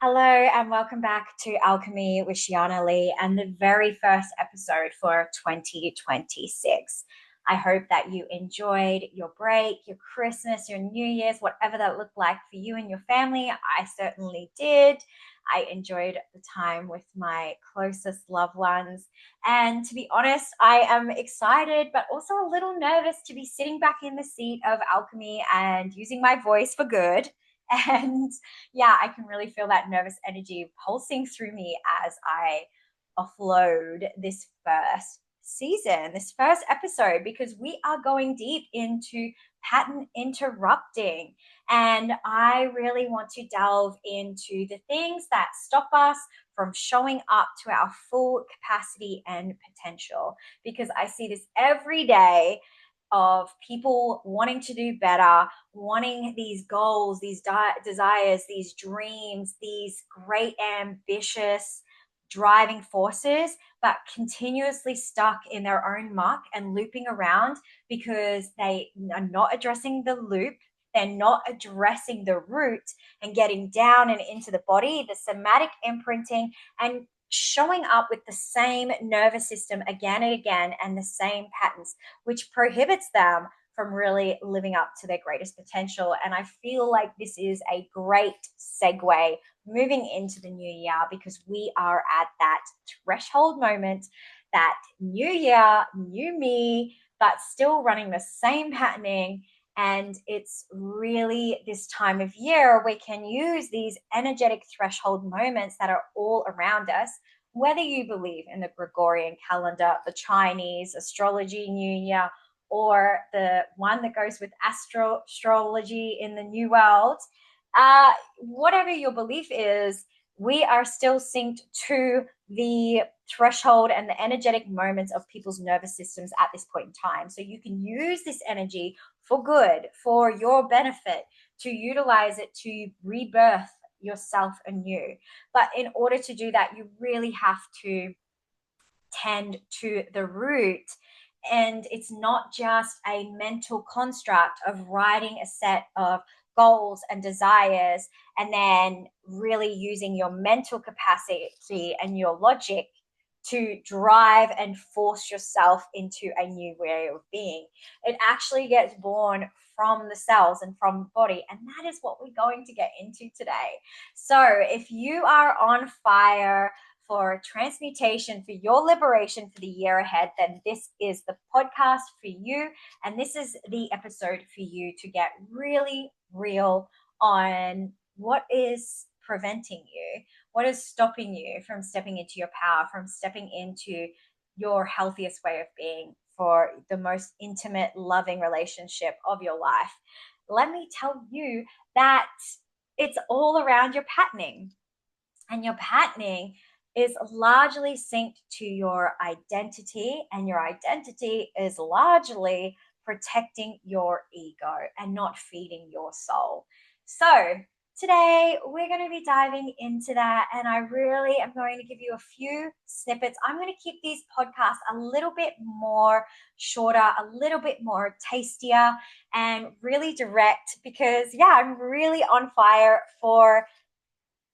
Hello and welcome back to Alchemy with Sheeana Leigh and the very first episode for 2026. I hope that you enjoyed your break, your Christmas, your New Year's, whatever that looked like for you and your family. I certainly did. I enjoyed the time with my closest loved ones. And to be honest, I am excited, but also a little nervous to be sitting back in the seat of Alchemy and using my voice for good. And yeah, I can really feel that nervous energy pulsing through me as I offload this first season, this first episode, because we are going deep into pattern interrupting. And I really want to delve into the things that stop us from showing up to our full capacity and potential, because I see this every day of people wanting to do better, wanting these goals, these desires, these dreams, these great, ambitious, driving forces, but continuously stuck in their own muck and looping around because they are not addressing the loop. They're not addressing the root and getting down and into the body, the somatic imprinting, and showing up with the same nervous system again and again and the same patterns, which prohibits them from really living up to their greatest potential. And I feel like this is a great segue moving into the new year because we are at that threshold moment, that new year, new me, but still running the same patterning. And it's really this time of year we can use these energetic threshold moments that are all around us, whether you believe in the Gregorian calendar, the Chinese astrology new year, or the one that goes with astrology in the new world. Whatever your belief is, we are still synced to the threshold and the energetic moments of people's nervous systems at this point in time. So you can use this energy for good, for your benefit, to utilize it to rebirth yourself anew. But in order to do that, you really have to tend to the root. And it's not just a mental construct of writing a set of goals and desires and then really using your mental capacity and your logic to drive and force yourself into a new way of being. It actually gets born from the cells and from the body. And that is what we're going to get into today. So if you are on fire for transmutation, for your liberation for the year ahead, then this is the podcast for you. And this is the episode for you to get really real on what is preventing you, what is stopping you from stepping into your power, from stepping into your healthiest way of being for the most intimate, loving relationship of your life. Let me tell you that it's all around your patterning. And your patterning is largely synced to your identity, and your identity is largely protecting your ego and not feeding your soul. So, today we're going to be diving into that, and I really am going to give you a few snippets. I'm going to keep these podcasts a little bit more shorter, a little bit more tastier, and really direct because, yeah, I'm really on fire for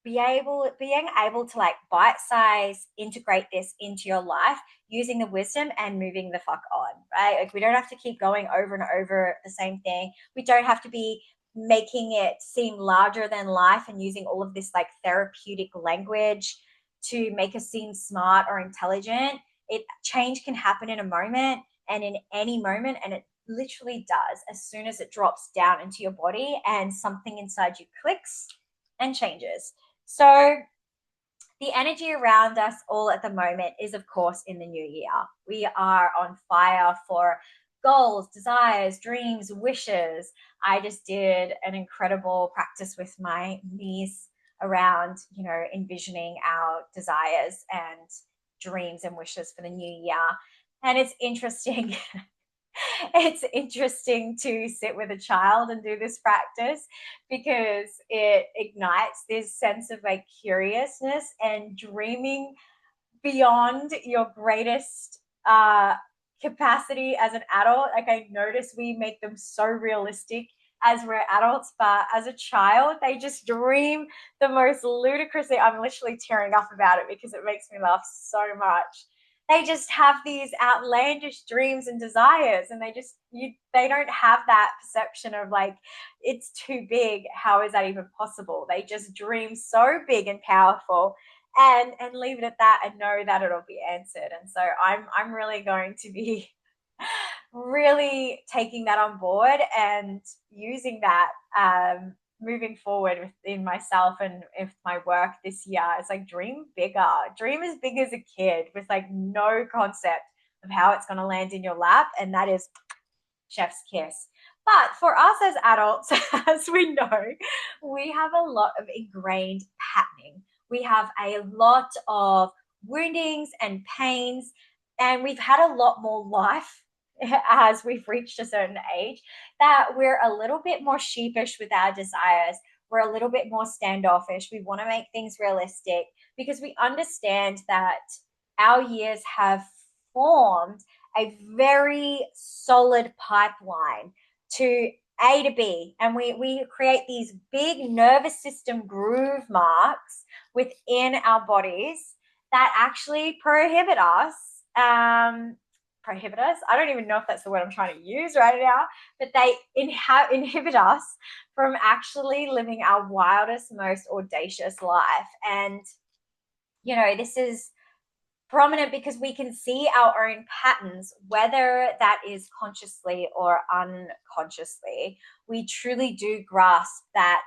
being able to like bite size integrate this into your life using the wisdom and moving the fuck on, right? Like we don't have to keep going over and over the same thing. We don't have to be making it seem larger than life and using all of this like therapeutic language to make us seem smart or intelligent. It change can happen in a moment and in any moment, and it literally does as soon as it drops down into your body and something inside you clicks and changes. So the energy around us all at the moment is, of course, in the new year. We are on fire for goals, desires, dreams, wishes. I just did an incredible practice with my niece around, envisioning our desires and dreams and wishes for the new year. And it's interesting it's interesting to sit with a child and do this practice because it ignites this sense of like curiousness and dreaming beyond your greatest capacity as an adult. Like I notice we make them so realistic as we're adults, but as a child, they just dream the most ludicrous thing. I'm literally tearing up about it because it makes me laugh so much. They just have these outlandish dreams and desires, and they don't have that perception of like, it's too big, how is that even possible? They just dream so big and powerful, and leave it at that, and know that it'll be answered. And so I'm really going to be really taking that on board and using that, moving forward within myself and with my work this year. It's like, dream bigger, dream as big as a kid, with like no concept of how it's going to land in your lap, and that is chef's kiss. But for us as adults, as we know, we have a lot of ingrained patterning. We have a lot of woundings and pains, and we've had a lot more life as we've reached a certain age, that we're a little bit more sheepish with our desires. We're a little bit more standoffish. We want to make things realistic because we understand that our years have formed a very solid pipeline to A to B. And we create these big nervous system groove marks within our bodies that actually prohibit us. Prohibit us. I don't even know if that's the word I'm trying to use right now, but they inhibit us from actually living our wildest, most audacious life. And, this is prominent because we can see our own patterns, whether that is consciously or unconsciously. We truly do grasp that,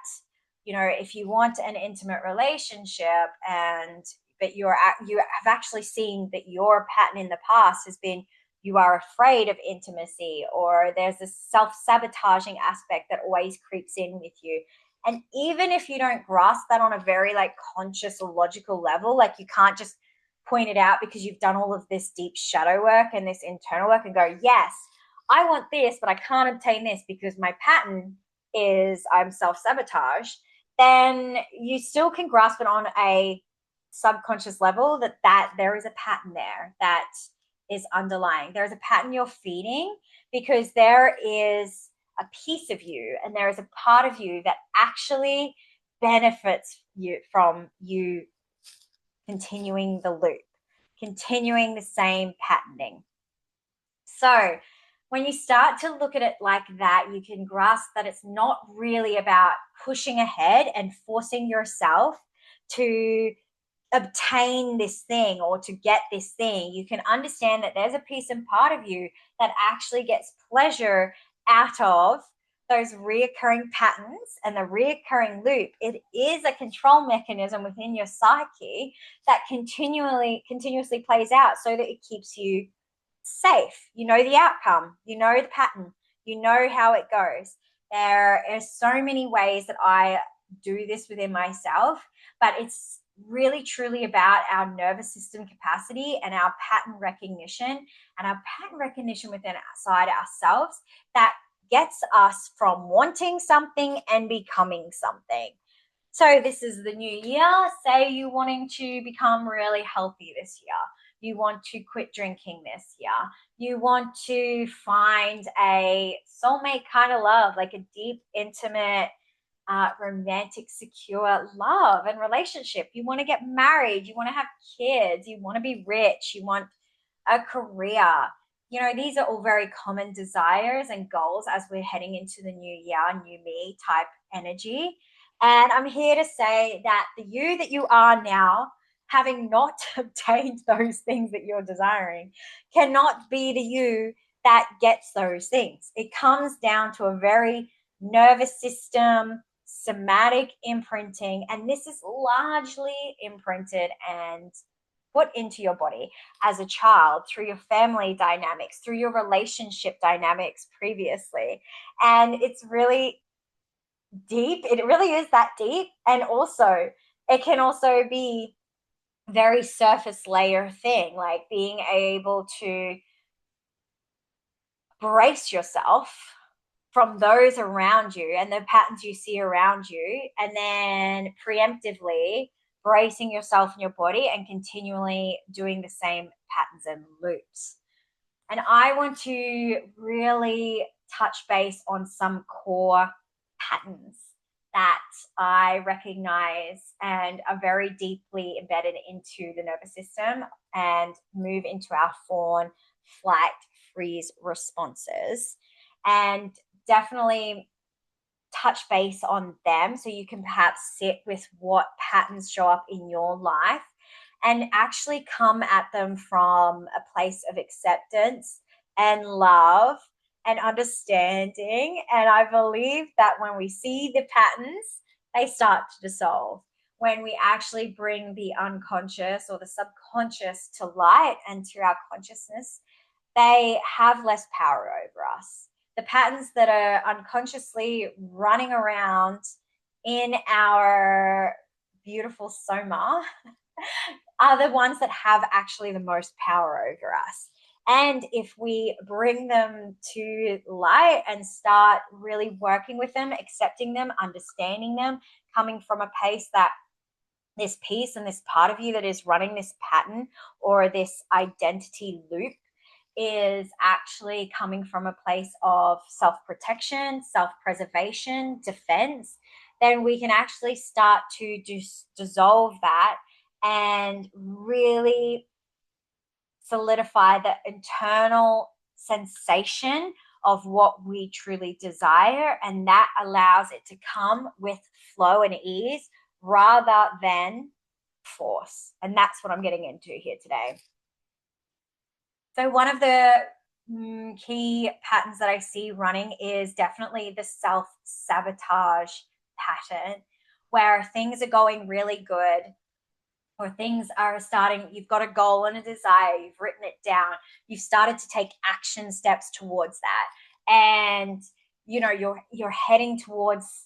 if you want an intimate relationship, but you have actually seen that your pattern in the past has been, you are afraid of intimacy, or there's this self-sabotaging aspect that always creeps in with you. And even if you don't grasp that on a very like conscious or logical level, like you can't just point it out because you've done all of this deep shadow work and this internal work and go, yes, I want this, but I can't obtain this because my pattern is I'm self-sabotage, then you still can grasp it on a subconscious level that there is a pattern there that is underlying. There's a pattern you're feeding because there is a piece of you and there is a part of you that actually benefits you from you continuing the loop, continuing the same patterning. So when you start to look at it like that, you can grasp that it's not really about pushing ahead and forcing yourself to obtain this thing or to get this thing. You can understand that there's a piece and part of you that actually gets pleasure out of those reoccurring patterns and the reoccurring loop. It is a control mechanism within your psyche that continuously plays out so that it keeps you safe. You know the outcome, you know the pattern, you know how it goes. There are so many ways that I do this within myself, but it's really truly about our nervous system capacity and our pattern recognition within outside ourselves that gets us from wanting something and becoming something. So this is the new year. Say you're wanting to become really healthy this year. You want to quit drinking this year. You want to find a soulmate kind of love, like a deep, intimate, romantic, secure love and relationship. You want to get married. You want to have kids. You want to be rich. You want a career. These are all very common desires and goals as we're heading into the new year, new me type energy. And I'm here to say that the you that you are now, having not obtained those things that you're desiring, cannot be the you that gets those things. It comes down to a very nervous system, somatic imprinting, and this is largely imprinted and put into your body as a child through your family dynamics, through your relationship dynamics previously. And it's really deep. It really is that deep. And also, it can also be very surface layer thing, like being able to brace yourself from those around you and the patterns you see around you, and then preemptively bracing yourself in your body and continually doing the same patterns and loops. And I want to really touch base on some core patterns that I recognize and are very deeply embedded into the nervous system and move into our fawn, flight, freeze responses. And definitely touch base on them so you can perhaps sit with what patterns show up in your life and actually come at them from a place of acceptance and love and understanding. And I believe that when we see the patterns, they start to dissolve. When we actually bring the unconscious or the subconscious to light and to our consciousness, they have less power over us. The patterns that are unconsciously running around in our beautiful soma are the ones that have actually the most power over us. And if we bring them to light and start really working with them, accepting them, understanding them, coming from a place that this piece and this part of you that is running this pattern or this identity loop is actually coming from a place of self-protection, self-preservation, defense, then we can actually start to dissolve that and really solidify the internal sensation of what we truly desire. And that allows it to come with flow and ease rather than force. And that's what I'm getting into here today. So one of the key patterns that I see running is definitely the self-sabotage pattern, where things are going really good or things are starting, you've got a goal and a desire, you've written it down, you've started to take action steps towards that. And you're heading towards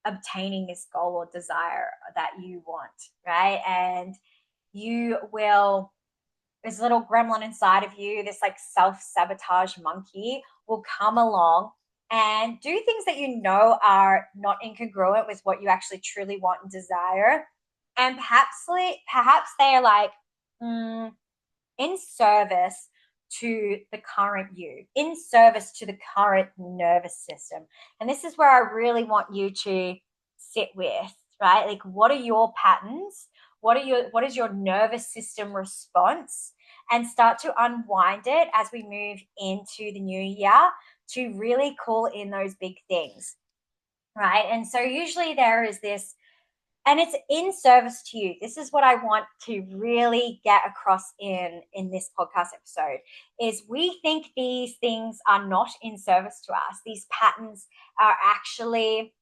obtaining this goal or desire that you want, right? And you will, this little gremlin inside of you, this like self-sabotage monkey, will come along and do things that you know are not incongruent with what you actually truly want and desire. And perhaps they are like in service to the current you, in service to the current nervous system. And this is where I really want you to sit with, right? Like, what are your patterns? What is your nervous system response? And start to unwind it as we move into the new year to really call in those big things, right? And so usually there is this, and it's in service to you. This is what I want to really get across in this podcast episode is we think these things are not in service to us. These patterns are actually,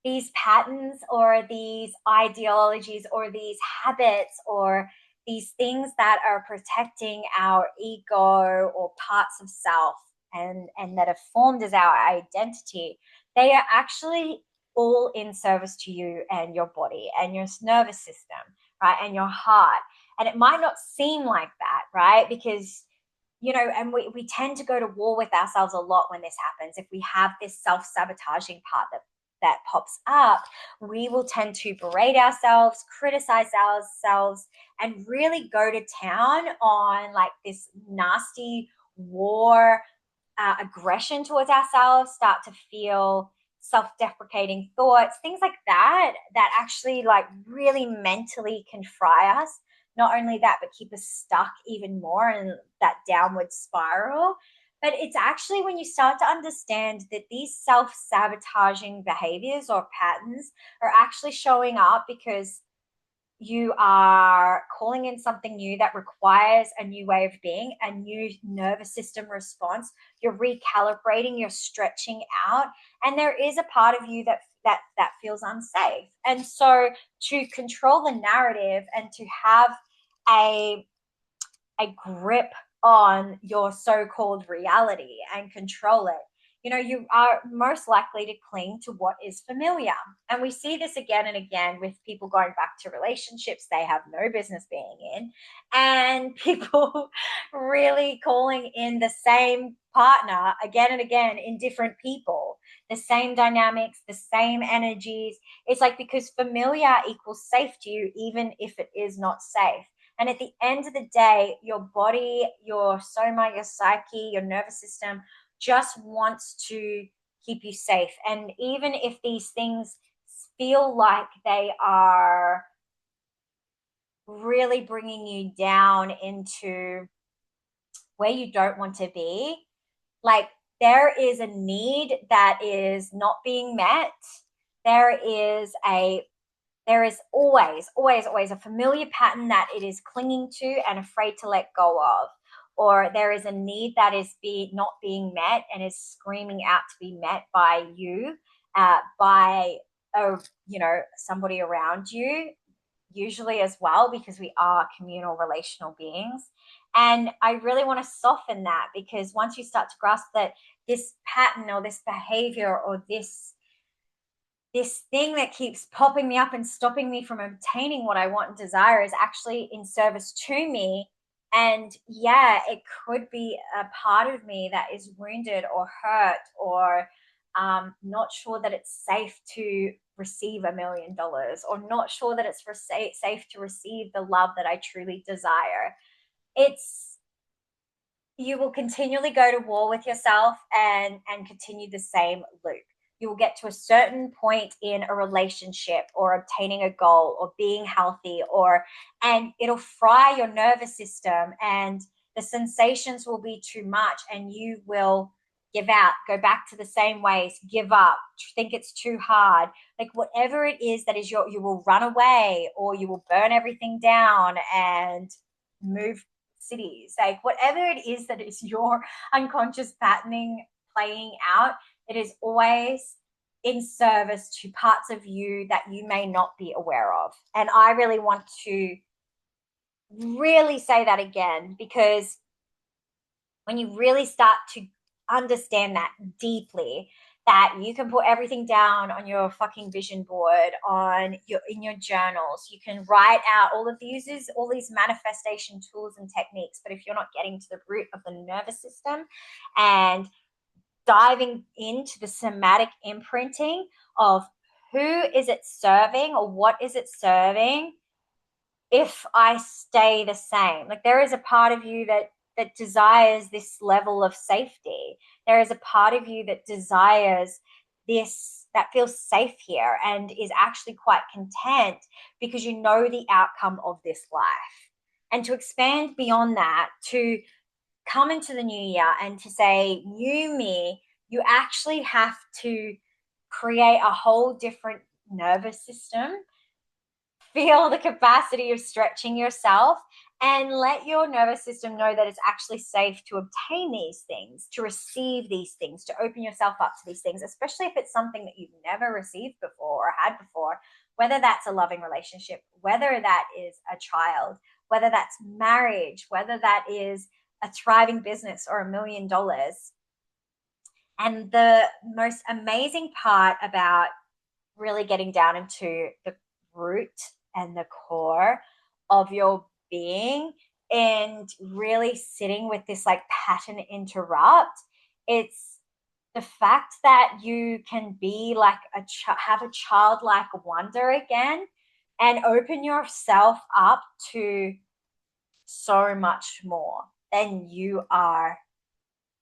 these patterns or these ideologies or these habits or these things that are protecting our ego or parts of self and that are formed as our identity, they are actually all in service to you and your body and your nervous system, right? And your heart. And it might not seem like that, right? Because, and we tend to go to war with ourselves a lot when this happens. If we have this self-sabotaging part that pops up, we will tend to berate ourselves, criticize ourselves, and really go to town on like this nasty war, aggression towards ourselves, start to feel self-deprecating thoughts, things like that actually like really mentally can fry us. Not only that, but keep us stuck even more in that downward spiral. But it's actually when you start to understand that these self-sabotaging behaviors or patterns are actually showing up because you are calling in something new that requires a new way of being, a new nervous system response. You're recalibrating, you're stretching out, and there is a part of you that feels unsafe. And so to control the narrative and to have a grip on your so-called reality and control it, you are most likely to cling to what is familiar. And we see this again and again with people going back to relationships they have no business being in, and people really calling in the same partner again and again in different people, the same dynamics, the same energies. It's like because familiar equals safe to you, even if it is not safe. And at the end of the day, your body, your soma, your psyche, your nervous system just wants to keep you safe. And even if these things feel like they are really bringing you down into where you don't want to be, like there is a need that is not being met. There is a there is always a familiar pattern that it is clinging to and afraid to let go of. Or there is a need that is not being met and is screaming out to be met by you, by somebody around you, usually as well, because we are communal relational beings. And I really want to soften that, because once you start to grasp that this pattern or this behavior or this thing that keeps popping me up and stopping me from obtaining what I want and desire is actually in service to me. And yeah, it could be a part of me that is wounded or hurt or not sure that it's safe to receive $1 million, or not sure that it's safe to receive the love that I truly desire. It's You will continually go to war with yourself and continue the same loop. You will get to a certain point in a relationship or obtaining a goal or being healthy, and it'll fry your nervous system, and the sensations will be too much, and you will give out, go back to the same ways, give up, think it's too hard. Like whatever it is that is you will run away, or you will burn everything down and move cities. Like whatever it is that is your unconscious patterning playing out, it is always in service to parts of you that you may not be aware of. And I really want to really say that again, because when you really start to understand that deeply, that you can put everything down on your fucking vision board, in your journals. You can write out all these manifestation tools and techniques. But if you're not getting to the root of the nervous system and diving into the somatic imprinting of who is it serving or what is it serving, if I stay the same. Like there is a part of you that desires this level of safety. There is a part of you that desires this, that feels safe here and is actually quite content because you know the outcome of this life. And to expand beyond that, to come into the new year and to say, new me, you actually have to create a whole different nervous system, feel the capacity of stretching yourself, and let your nervous system know that it's actually safe to obtain these things, to receive these things, to open yourself up to these things, especially if it's something that you've never received before or had before, whether that's a loving relationship, whether that is a child, whether that's marriage, whether that is a thriving business or $1 million. And the most amazing part about really getting down into the root and the core of your being and really sitting with this like pattern interrupt, it's the fact that you can be like have a childlike wonder again and open yourself up to so much more than you are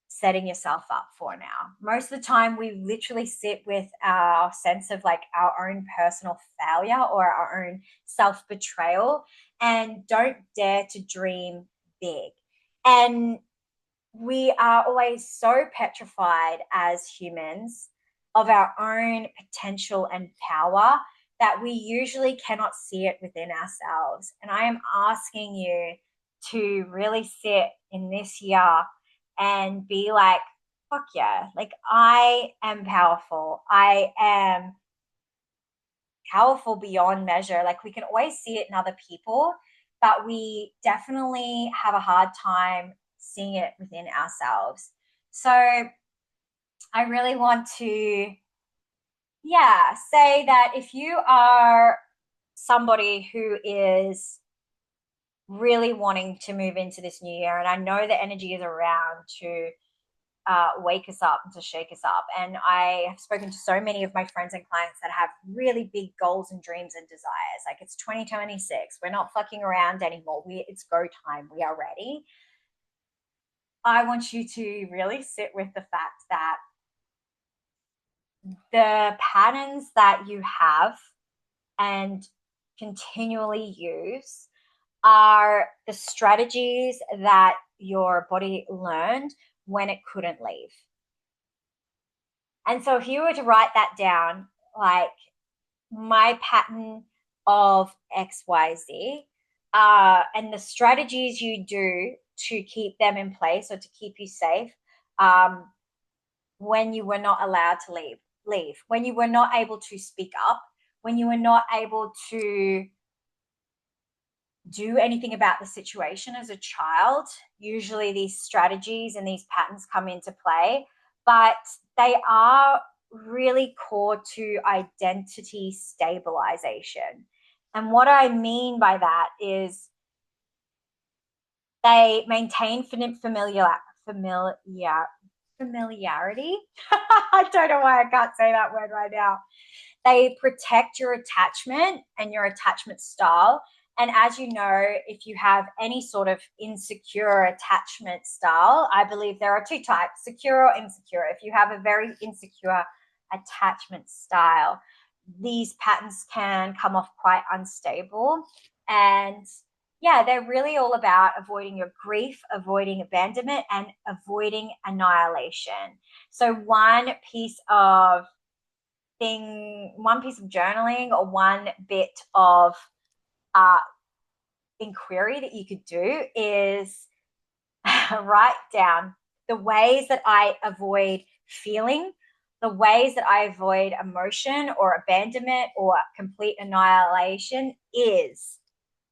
setting yourself up for now. Most of the time, we literally sit with our sense of like our own personal failure or our own self betrayal and don't dare to dream big. And we are always so petrified as humans of our own potential and power that we usually cannot see it within ourselves. And I am asking you to really sit in this year and be like, fuck yeah, like I am powerful. I am powerful beyond measure. Like we can always see it in other people, but we definitely have a hard time seeing it within ourselves. So I really want to, yeah, say that if you are somebody who is really wanting to move into this new year, and I know the energy is around to wake us up and to shake us up. And I have spoken to so many of my friends and clients that have really big goals and dreams and desires. Like it's 2026. We're not fucking around anymore. It's go time. We are ready. I want you to really sit with the fact that the patterns that you have and continually use are the strategies that your body learned when it couldn't leave. And so if you were to write that down, like my pattern of XYZ, and the strategies you do to keep them in place or to keep you safe, um, when you were not allowed to leave, when you were not able to speak up, when you were not able to do anything about the situation as a child. Usually these strategies and these patterns come into play, but they are really core to identity stabilization. And what I mean by that is they maintain familiarity. I don't know why I can't say that word right now. They protect your attachment and your attachment style. And as you know, if you have any sort of insecure attachment style, I believe there are two types, secure or insecure. If you have a very insecure attachment style, these patterns can come off quite unstable. And yeah, they're really all about avoiding your grief, avoiding abandonment, and avoiding annihilation. So one piece of journaling or one bit of uh, inquiry that you could do is write down the ways that I avoid feeling, the ways that I avoid emotion or abandonment or complete annihilation is,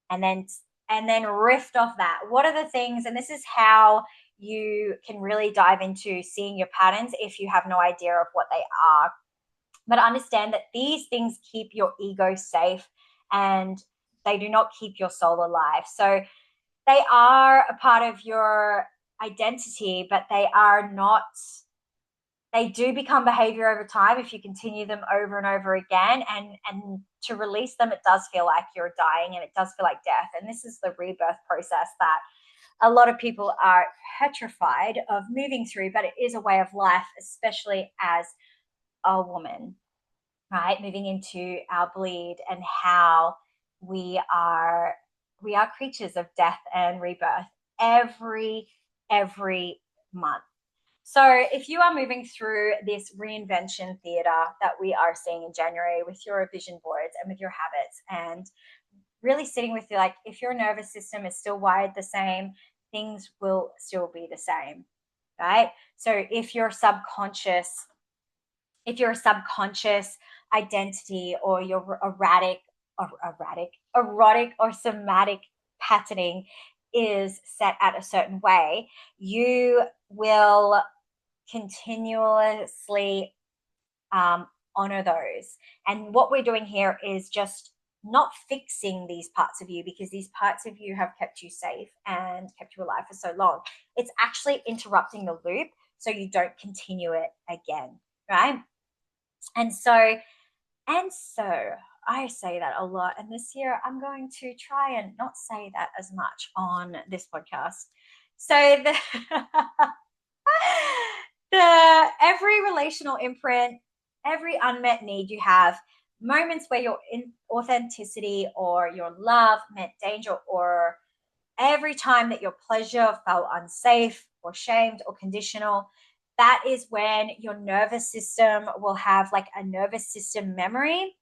and then riff off that. What are the things, and this is how you can really dive into seeing your patterns if you have no idea of what they are. But understand that these things keep your ego safe and they do not keep your soul alive. So they are a part of your identity, but they do become behavior over time if you continue them over and over again. And to release them, it does feel like you're dying and it does feel like death. And this is the rebirth process that a lot of people are petrified of moving through, but it is a way of life, especially as a woman, right? Moving into our bleed and how we are we are creatures of death and rebirth every month. So if you are moving through this reinvention theater that we are seeing in January with your vision boards and with your habits, and really sitting with you, like if your nervous system is still wired the same, things will still be the same, right? So if your subconscious identity or your erotic or somatic patterning is set at a certain way, you will continuously honor those. And what we're doing here is just not fixing these parts of you, because these parts of you have kept you safe and kept you alive for so long. It's actually interrupting the loop so you don't continue it again, right? And so, and so I say that a lot. And this year I'm going to try and not say that as much on this podcast. So the every relational imprint, every unmet need you have, moments where your authenticity or your love meant danger, or every time that your pleasure felt unsafe or shamed or conditional, that is when your nervous system will have like a nervous system memory.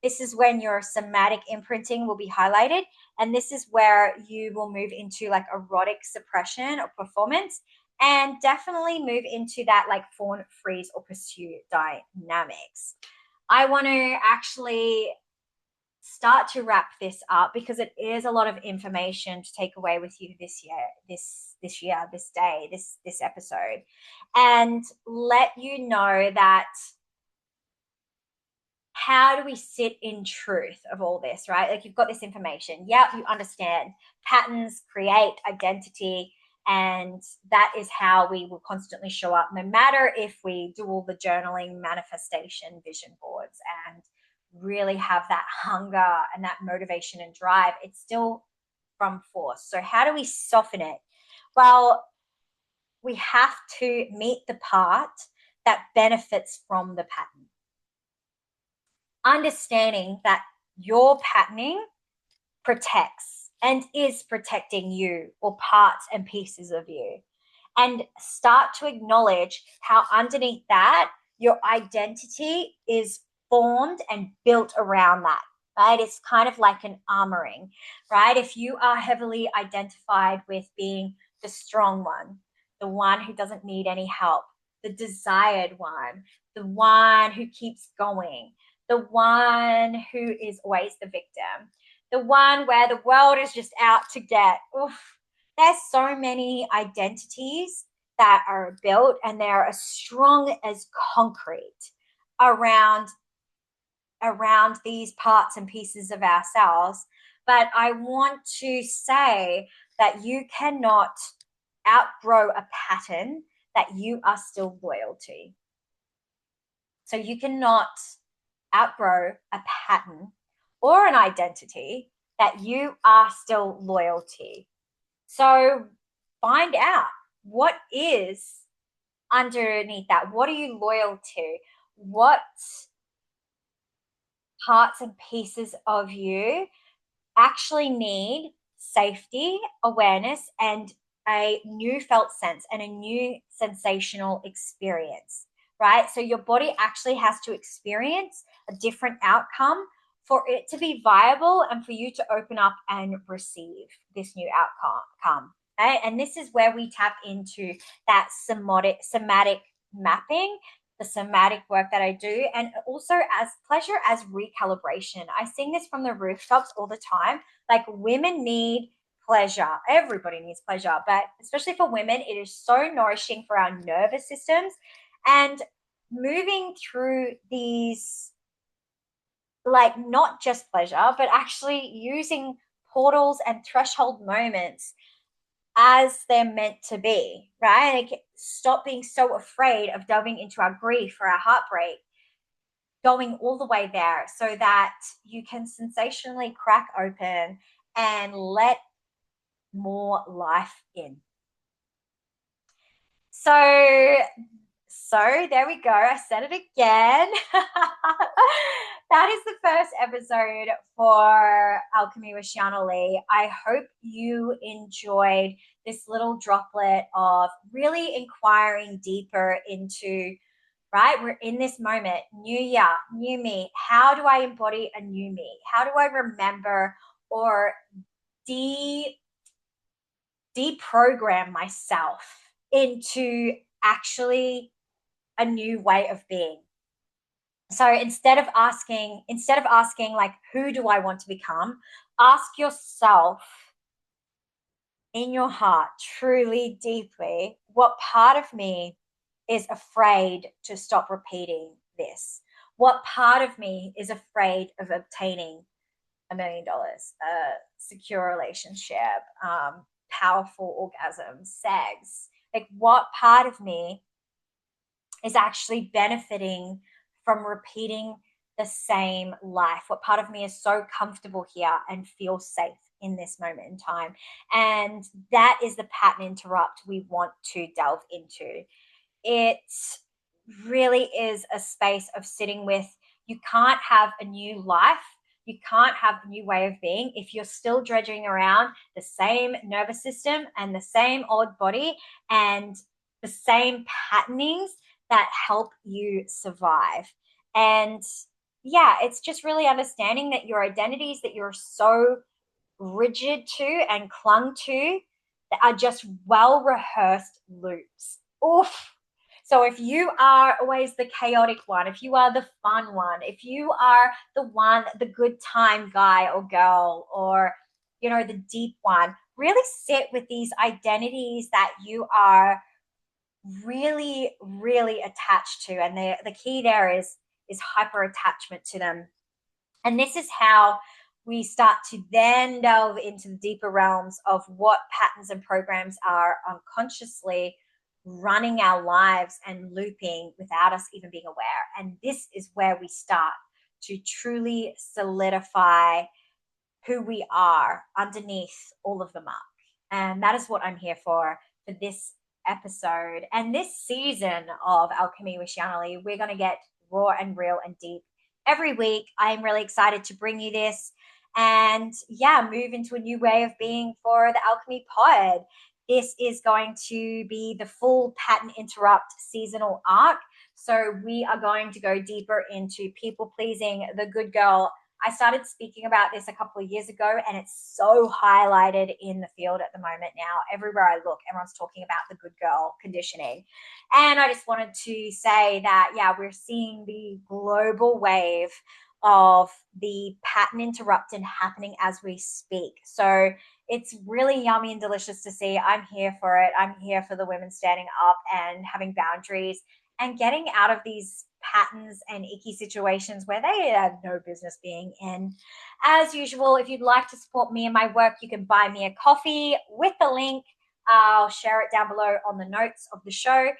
This is when your somatic imprinting will be highlighted. And this is where you will move into like erotic suppression or performance, and definitely move into that like fawn, freeze, or pursue dynamics. I want to actually start to wrap this up because it is a lot of information to take away with you this year, this day, this episode, and let you know that how do we sit in truth of all this, right? Like you've got this information. Yeah, you understand patterns create identity, and that is how we will constantly show up, no matter if we do all the journaling, manifestation, vision boards, and really have that hunger and that motivation and drive. It's still from force. So how do we soften it? Well, we have to meet the part that benefits from the pattern. understanding that your patterning protects and is protecting you or parts and pieces of you. And start to acknowledge how underneath that, your identity is formed and built around that, right? It's kind of like an armoring, right? If you are heavily identified with being the strong one, the one who doesn't need any help, the desired one, the one who keeps going, the one who is always the victim, the one where the world is just out to get. Oof, there's so many identities that are built and they're as strong as concrete around these parts and pieces of ourselves. But I want to say that you cannot outgrow a pattern that you are still loyal to. So you cannot outgrow a pattern or an identity that you are still loyal to. So find out what is underneath that. What are you loyal to? What parts and pieces of you actually need safety, awareness, and a new felt sense and a new sensational experience, right? So your body actually has to experience a different outcome for it to be viable and for you to open up and receive this new outcome. Okay? And this is where we tap into that somatic mapping, the somatic work that I do, and also as pleasure as recalibration. I sing this from the rooftops all the time. Like, women need pleasure. Everybody needs pleasure, but especially for women, it is so nourishing for our nervous systems. And moving through these, like, not just pleasure, but actually using portals and threshold moments as they're meant to be, right? And stop being so afraid of delving into our grief or our heartbreak, going all the way there so that you can sensationally crack open and let more life in. So there we go. I said it again. That is the first episode for Alchemy with Sheeana Leigh. I hope you enjoyed this little droplet of really inquiring deeper into, right? We're in this moment, new year, new me. How do I embody a new me? How do I remember or deprogram myself into actually a new way of being? So instead of asking like, who do I want to become, ask yourself in your heart, truly deeply, what part of me is afraid to stop repeating this? What part of me is afraid of obtaining $1 million, a secure relationship, powerful orgasm, sex? Like, what part of me is actually benefiting from repeating the same life? What part of me is so comfortable here and feels safe in this moment in time? And that is the pattern interrupt we want to delve into. It really is a space of sitting with, you can't have a new life, you can't have a new way of being if you're still dredging around the same nervous system and the same old body and the same patternings that help you survive. And yeah, it's just really understanding that your identities that you're so rigid to and clung to that are just well rehearsed loops. Oof. So if you are always the chaotic one, if you are the fun one, if you are the one, the good time guy or girl, or, you know, the deep one, really sit with these identities that you are really, really attached to. And the key there is hyper attachment to them. And this is how we start to then delve into the deeper realms of what patterns and programs are unconsciously running our lives and looping without us even being aware. And this is where we start to truly solidify who we are underneath all of the muck. And that is what I'm here for this episode and this season of Alchemy with Sheeana Leigh. We're going to get raw and real and deep every week. I'm really excited to bring you this and yeah, move into a new way of being for the Alchemy Pod. This is going to be the full pattern interrupt seasonal arc. So we are going to go deeper into people pleasing, the good girl. I started speaking about this a couple of years ago, and it's so highlighted in the field at the moment now. Everywhere I look, everyone's talking about the good girl conditioning. And I just wanted to say that, yeah, we're seeing the global wave of the pattern interruption happening as we speak. So it's really yummy and delicious to see. I'm here for it. I'm here for the women standing up and having boundaries and getting out of these patterns and icky situations where they have no business being in. As usual, if you'd like to support me and my work, you can buy me a coffee with the link. I'll share it down below on the notes of the show.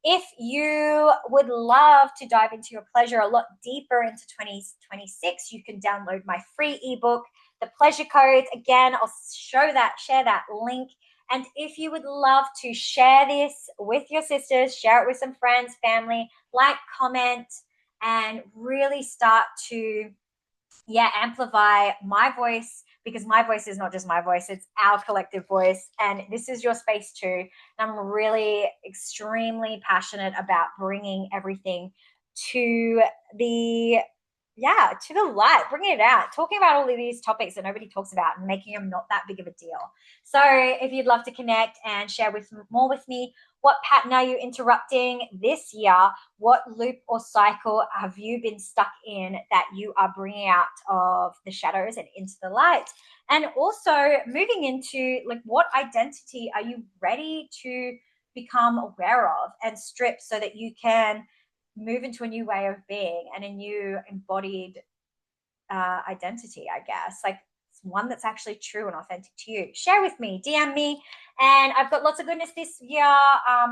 If you would love to dive into your pleasure a lot deeper into 2026, you can download my free ebook, The Pleasure Codes. Again, I'll share that link. And if you would love to share this with your sisters, share it with some friends, family, like, comment, and really start to amplify my voice, because my voice is not just my voice, it's our collective voice, and this is your space too. And I'm really extremely passionate about bringing everything to the light, bringing it out, talking about all of these topics that nobody talks about and making them not that big of a deal. So if you'd love to connect and share more with me, what pattern are you interrupting this year? What loop or cycle have you been stuck in that you are bringing out of the shadows and into the light? And also moving into, like, what identity are you ready to become aware of and strip so that you can move into a new way of being and a new embodied identity, I guess. Like, one that's actually true and authentic to you. Share with me, DM me. And I've got lots of goodness this year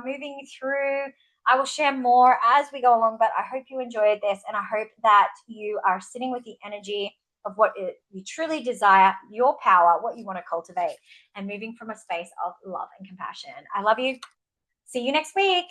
moving through. I will share more as we go along, but I hope you enjoyed this, and I hope that you are sitting with the energy of what you truly desire, your power, what you want to cultivate, and moving from a space of love and compassion. I love you. See you next week.